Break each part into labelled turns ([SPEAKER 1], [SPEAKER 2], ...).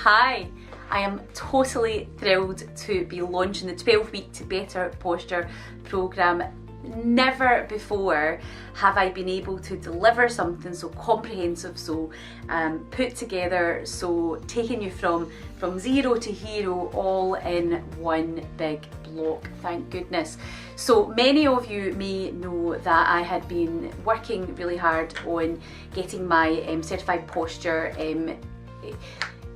[SPEAKER 1] Hi, I am totally thrilled to be launching the 12-week to Better Posture programme. Never before have I been able to deliver something so comprehensive, so put together, so taking you from zero to hero all in one big block, thank goodness. So many of you may know that I had been working really hard on getting my certified posture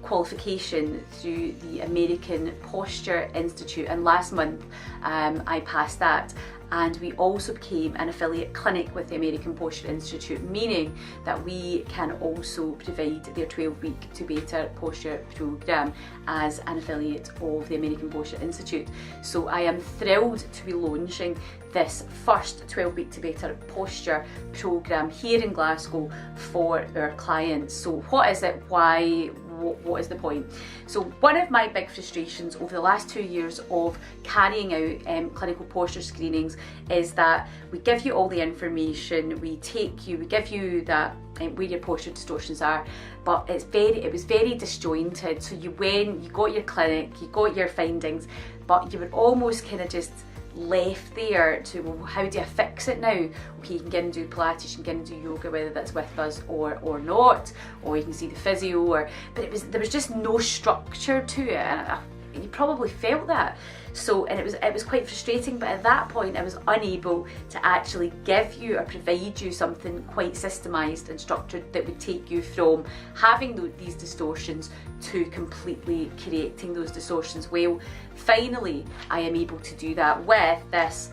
[SPEAKER 1] qualification through the American Posture Institute, and last month I passed that, and we also became an affiliate clinic with the American Posture Institute, meaning that we can also provide their 12-week to Better Posture programme as an affiliate of the American Posture Institute. So I am thrilled to be launching this first 12-week to Better Posture programme here in Glasgow for our clients. So what is it? Why? What is the point? So one of my big frustrations over the last 2 years of carrying out clinical posture screenings is that we give you all the information, we give you that where your posture distortions are, but it was very disjointed. So you got your clinic, you got your findings, but you were almost kind of just left there to, well, how do you fix it now? Okay, you can get and do Pilates, you can get and do yoga, whether that's with us or not, or you can see the physio, but there was just no structure to it, and you probably felt that. So, and it was quite frustrating, but at that point I was unable to actually give you or provide you something quite systemised and structured that would take you from having these distortions to completely correcting those distortions. Well, finally I am able to do that with this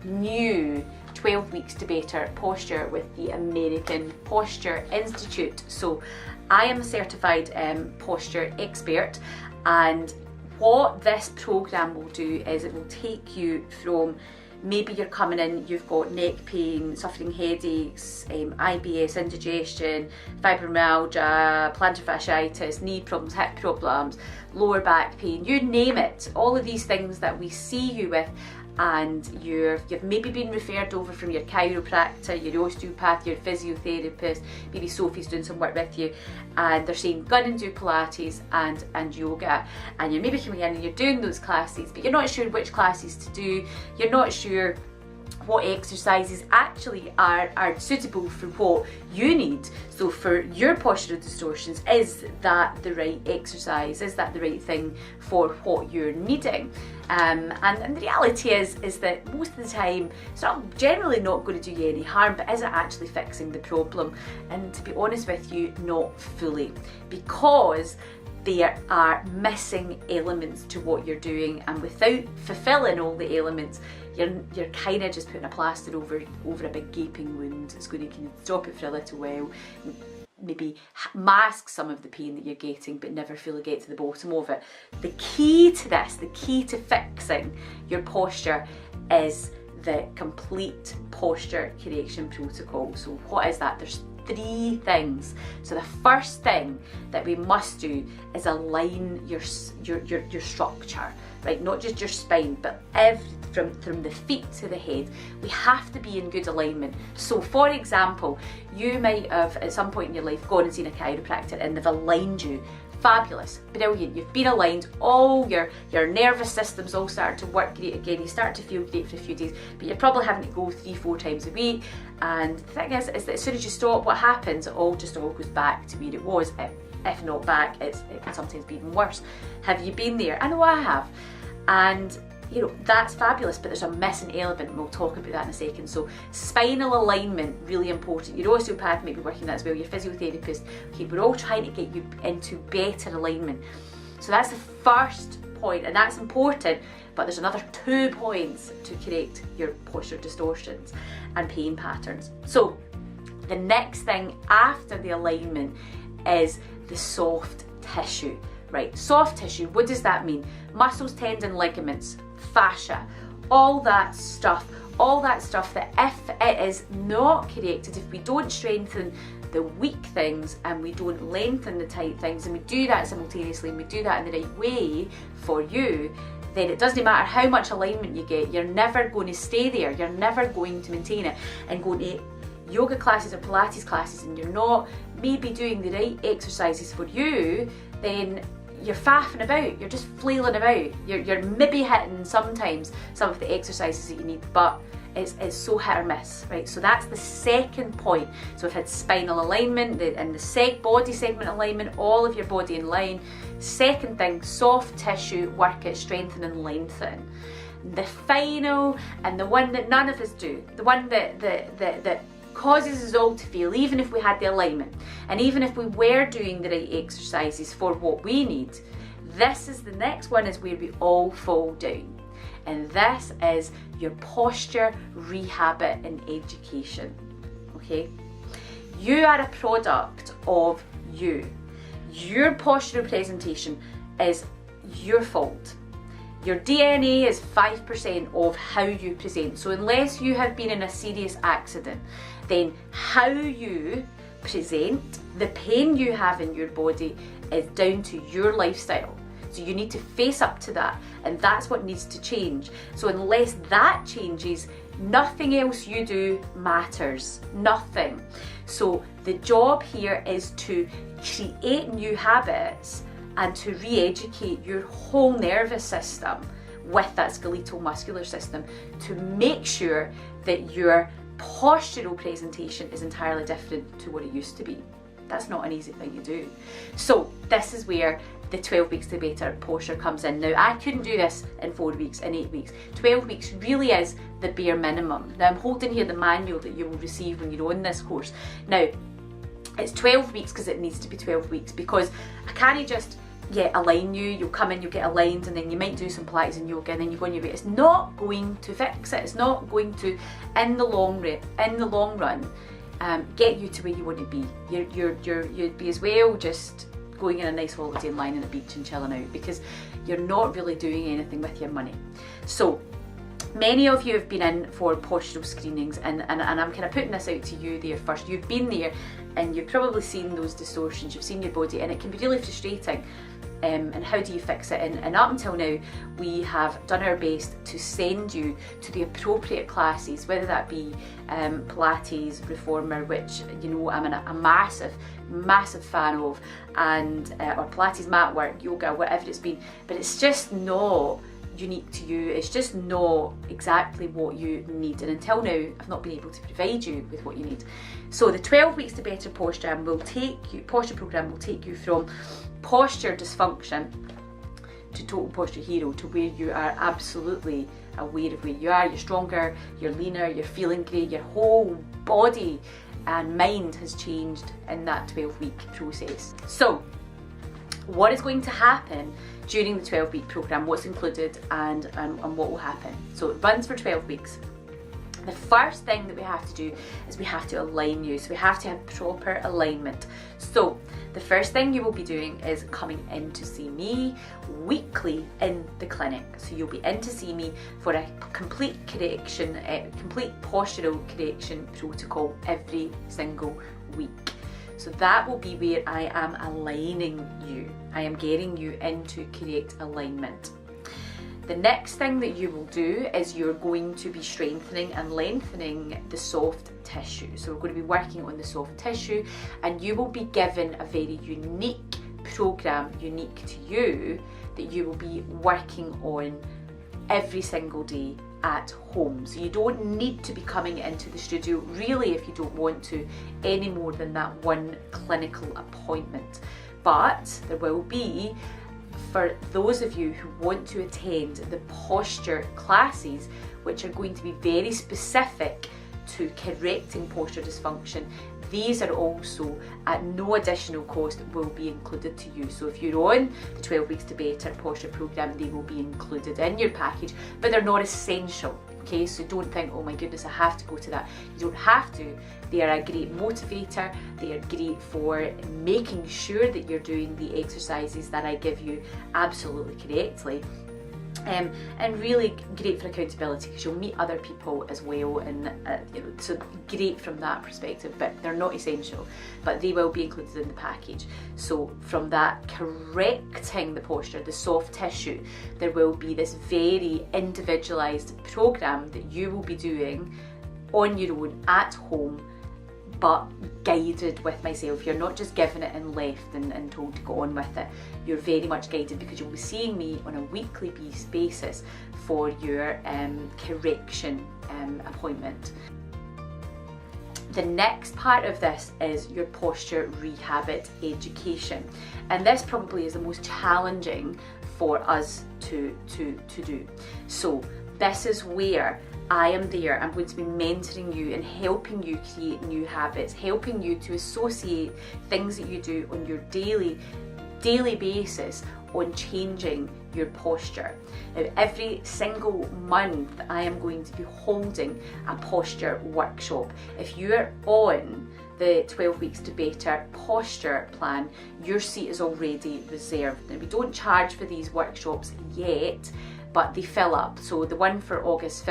[SPEAKER 1] new 12 weeks to better posture with the American Posture Institute. So I am a certified posture expert, and what this programme will do is it will take you from, maybe you're coming in, you've got neck pain, suffering headaches, IBS, indigestion, fibromyalgia, plantar fasciitis, knee problems, hip problems, lower back pain, you name it, all of these things that we see you with, and you've maybe been referred over from your chiropractor, your osteopath, your physiotherapist, maybe Sophie's doing some work with you, and they're saying go and do Pilates and yoga, and you're maybe coming in and you're doing those classes, but you're not sure which classes to do, you're not sure what exercises actually are suitable for what you need. So for your postural distortions, is that the right exercise? Is that the right thing for what you're needing? And the reality is that most of the time it's generally not going to do you any harm, but is it actually fixing the problem? And to be honest with you, not fully, because there are missing elements to what you're doing, and without fulfilling all the elements, you're kind of just putting a plaster over a big gaping wound. It's going to kind of stop it for a little while, maybe mask some of the pain that you're getting, but never fully get to the bottom of it. The key to this, the key to fixing your posture, is the complete posture correction protocol. So what is that? There's 3 things. So the first thing that we must do is align your structure, right? Not just your spine, but from the feet to the head. We have to be in good alignment. So for example, you might have at some point in your life gone and seen a chiropractor and they've aligned you. Fabulous, brilliant, you've been aligned, all your nervous system's all started to work great again, you start to feel great for a few days, but you're probably having to go 3-4 times a week, and the thing is that as soon as you stop, what happens? It all goes back to where it was. If not back, it can sometimes be even worse. Have you been there? I know I have. And you know, that's fabulous, but there's a missing element, and we'll talk about that in a second. So spinal alignment, really important. Your osteopath may be working that as well, your physiotherapist. Okay, we're all trying to get you into better alignment. So that's the first point, and that's important, but there's another 2 points to correct your posture distortions and pain patterns. So the next thing after the alignment is the soft tissue. Right, soft tissue, what does that mean? Muscles, tendon, ligaments, fascia, all that stuff that if it is not corrected, if we don't strengthen the weak things and we don't lengthen the tight things, and we do that simultaneously and we do that in the right way for you, then it doesn't matter how much alignment you get, you're never going to stay there, you're never going to maintain it. And going to yoga classes or Pilates classes and you're not maybe doing the right exercises for you, then you're faffing about, you're just flailing about, you're maybe hitting sometimes some of the exercises that you need, but it's so hit or miss, right? So that's the second point. So we've had spinal alignment and the body segment alignment, all of your body in line. Second thing, soft tissue, work it, strengthen and lengthen. The final, and the one that none of us do, the one that causes us all to feel, even if we had the alignment, and even if we were doing the right exercises for what we need, this is the next one, is where we all fall down. And this is your posture, rehab and education, okay? You are a product of you. Your postural presentation is your fault. Your DNA is 5% of how you present. So unless you have been in a serious accident, then how you present, the pain you have in your body, is down to your lifestyle. So you need to face up to that, and that's what needs to change. So unless that changes, nothing else you do matters, nothing. So the job here is to create new habits and to re-educate your whole nervous system with that skeletal muscular system to make sure that your postural presentation is entirely different to what it used to be. That's not an easy thing to do. So this is where the 12 weeks to better posture comes in. Now, I couldn't do this in 4 weeks, in 8 weeks. 12 weeks really is the bare minimum. Now, I'm holding here the manual that you will receive when you're on this course. Now, it's 12 weeks because it needs to be 12 weeks, because I can't just align you. You'll come in, you'll get aligned, and then you might do some Pilates and yoga, and then you go on your way. It's not going to fix it. It's not going to, in the long run, get you to where you want to be. You'd be as well just going in a nice holiday and lying on a beach and chilling out, because you're not really doing anything with your money. So many of you have been in for postural screenings, and I'm kind of putting this out to you there first. You've been there and you've probably seen those distortions, you've seen your body, and it can be really frustrating. And how do you fix it? And up until now, we have done our best to send you to the appropriate classes, whether that be Pilates, Reformer, which I'm a massive fan of, and or Pilates mat work, yoga, whatever it's been, but it's just not unique to you. It's just not exactly what you need, and until now I've not been able to provide you with what you need. So the 12 weeks to better posture program will take you from posture dysfunction to total posture hero, to where you are absolutely aware of where you are. You're stronger, you're leaner, you're feeling great, your whole body and mind has changed in that 12-week process. So what is going to happen during the 12-week program, what's included, and what will happen? So it runs for 12 weeks. The first thing that we have to do is we have to align you. So we have to have proper alignment. So the first thing you will be doing is coming in to see me weekly in the clinic. So you'll be in to see me for a complete postural correction protocol every single week. So that will be where I am aligning you. I am getting you into correct alignment. The next thing that you will do is you're going to be strengthening and lengthening the soft tissue. So we're going to be working on the soft tissue, and you will be given a very unique program, unique to you, that you will be working on every single day at home. So you don't need to be coming into the studio, really, if you don't want to, any more than that one clinical appointment. But there will be, for those of you who want to attend the posture classes, which are going to be very specific to correcting posture dysfunction, these are also at no additional cost will be included to you. So if you're on the 12 weeks to better posture program, they will be included in your package, but they're not essential. Okay, so don't think, oh my goodness, I have to go to that. You don't have to. They are a great motivator. They are great for making sure that you're doing the exercises that I give you absolutely correctly. And really great for accountability, because you'll meet other people as well, and so great from that perspective. But they're not essential, but they will be included in the package. So from that correcting the posture, the soft tissue, there will be this very individualized program that you will be doing on your own at home, but guided with myself. You're not just given it and left and told to go on with it. You're very much guided, because you'll be seeing me on a weekly basis for your correction appointment. The next part of this is your posture rehab education, and this probably is the most challenging for us to do. So this is where I am there. I'm going to be mentoring you and helping you create new habits, helping you to associate things that you do on your daily basis on changing your posture. Now, every single month I am going to be holding a posture workshop. If you're on the 12 Weeks to Better posture plan, your seat is already reserved. Now, we don't charge for these workshops yet, but they fill up. So the one for August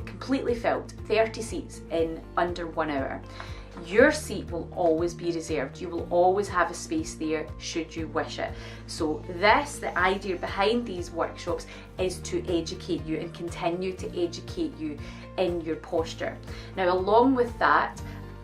[SPEAKER 1] completely filled, 30 seats in under 1 hour. Your seat will always be reserved. You will always have a space there should you wish it. So the idea behind these workshops is to educate you and continue to educate you in your posture. Now, along with that,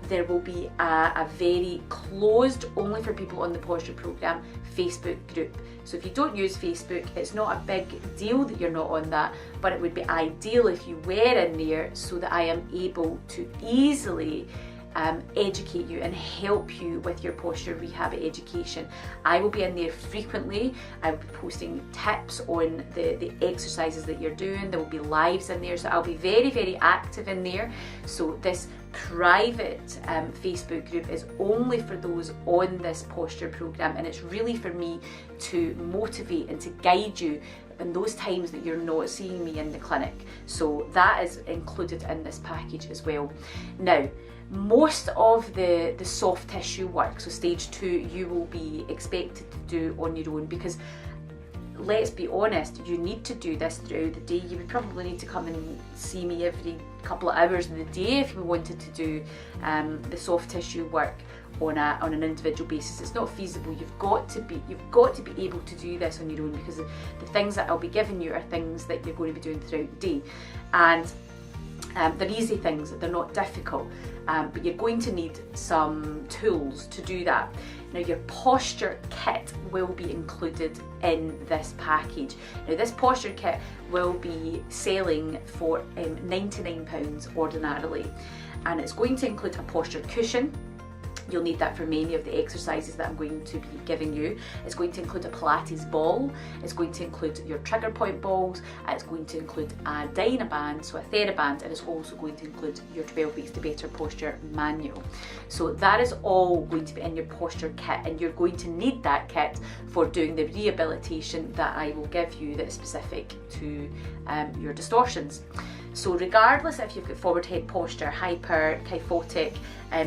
[SPEAKER 1] there will be a very closed, only for people on the posture program, Facebook group. So if you don't use Facebook, it's not a big deal that you're not on that, but it would be ideal if you were in there, so that I am able to easily educate you and help you with your posture rehab education. I will be in there frequently. I will be posting tips on the exercises that you're doing. There will be lives in there, so I'll be very, very active in there. So this private Facebook group is only for those on this posture program, and it's really for me to motivate and to guide you in those times that you're not seeing me in the clinic. So that is included in this package as well. Now, most of the soft tissue work, so stage 2, you will be expected to do on your own, because let's be honest, you need to do this throughout the day. You would probably need to come and see me every couple of hours in the day if we wanted to do the soft tissue work on an individual basis. It's not feasible. You've got to be able to do this on your own, because the things that I'll be giving you are things that you're going to be doing throughout the day, and they're easy things, they're not difficult, but you're going to need some tools to do that. Now, your posture kit will be included in this package. Now, this posture kit will be selling for £99 ordinarily, and it's going to include a posture cushion. You'll need that for many of the exercises that I'm going to be giving you. It's going to include a Pilates ball, it's going to include your trigger point balls, it's going to include a Dynaband, so a TheraBand, and it's also going to include your 12 Weeks to Better posture manual. So that is all going to be in your posture kit, and you're going to need that kit for doing the rehabilitation that I will give you that is specific to your distortions. So regardless if you've got forward head posture, hyperkyphotic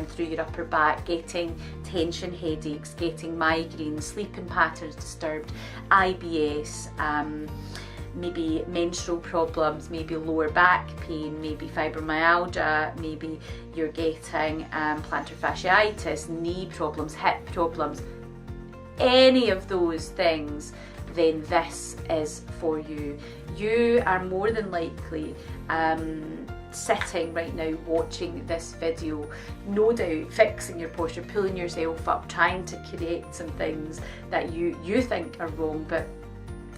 [SPEAKER 1] through your upper back, getting tension headaches, getting migraines, sleeping patterns disturbed, IBS, maybe menstrual problems, maybe lower back pain, maybe fibromyalgia, maybe you're getting plantar fasciitis, knee problems, hip problems, any of those things, then this is for you. You are more than likely sitting right now watching this video, no doubt fixing your posture, pulling yourself up, trying to correct some things that you think are wrong, but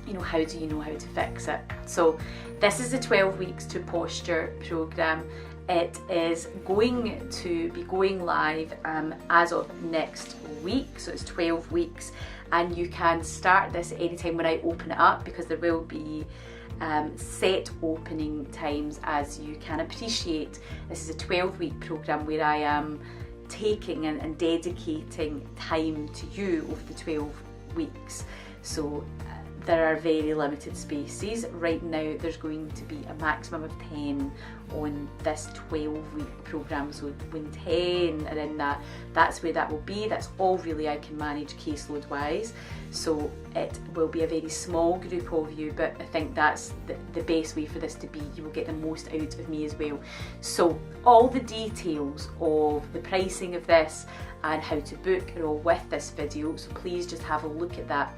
[SPEAKER 1] you know, how do you know how to fix it? So this is the 12 Weeks to Posture program. It is going to be going live as of next week, so it's 12 weeks, and you can start this anytime when I open it up, because there will be set opening times. As you can appreciate, this is a 12-week program where I am taking and dedicating time to you over the 12 weeks. So there are very limited spaces. Right now there's going to be a maximum of 10 on this 12-week program, so when 10 are in that, that's where that will be. That's all really I can manage caseload wise, so it will be a very small group of you, but I think that's the best way for this to be. You will get the most out of me as well. So all the details of the pricing of this and how to book are all with this video, so please just have a look at that.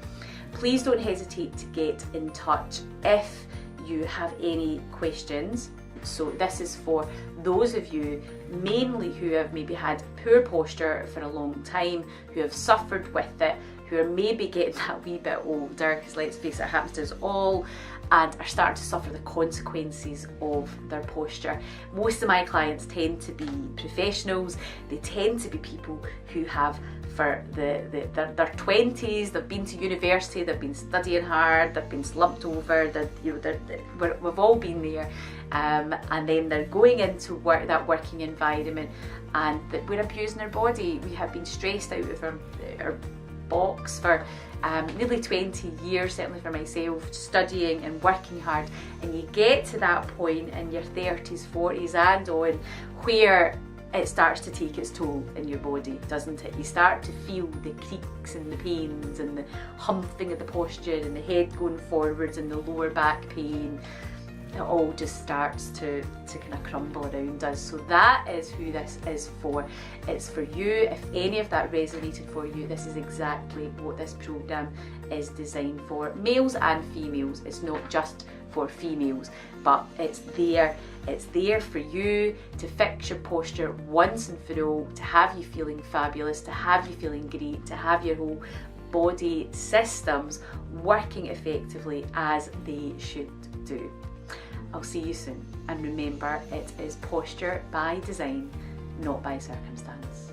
[SPEAKER 1] Please don't hesitate to get in touch if you have any questions. So this is for those of you mainly who have maybe had poor posture for a long time, who have suffered with it, who are maybe getting that wee bit older, because let's face it, it happens to us all, and are starting to suffer the consequences of their posture. Most of my clients tend to be professionals. They tend to be people who have, for their 20s, they've been to university, they've been studying hard, they've been slumped over, we've all been there, and then they're going into that working environment, and we're abusing our body. We have been stressed out of our box for nearly 20 years, certainly for myself, studying and working hard, and you get to that point in your 30s, 40s and on where it starts to take its toll in your body, doesn't it? You start to feel the creaks and the pains and the humping of the posture and the head going forwards and the lower back pain. It all just starts to kind of crumble around us. So that is who this is for. It's for you. If any of that resonated for you, this is exactly what this program is designed for. Males and females. It's not just for females, but it's there for you to fix your posture once and for all, to have you feeling fabulous, to have you feeling great, to have your whole body systems working effectively as they should do. I'll see you soon, and remember, it is posture by design, not by circumstance.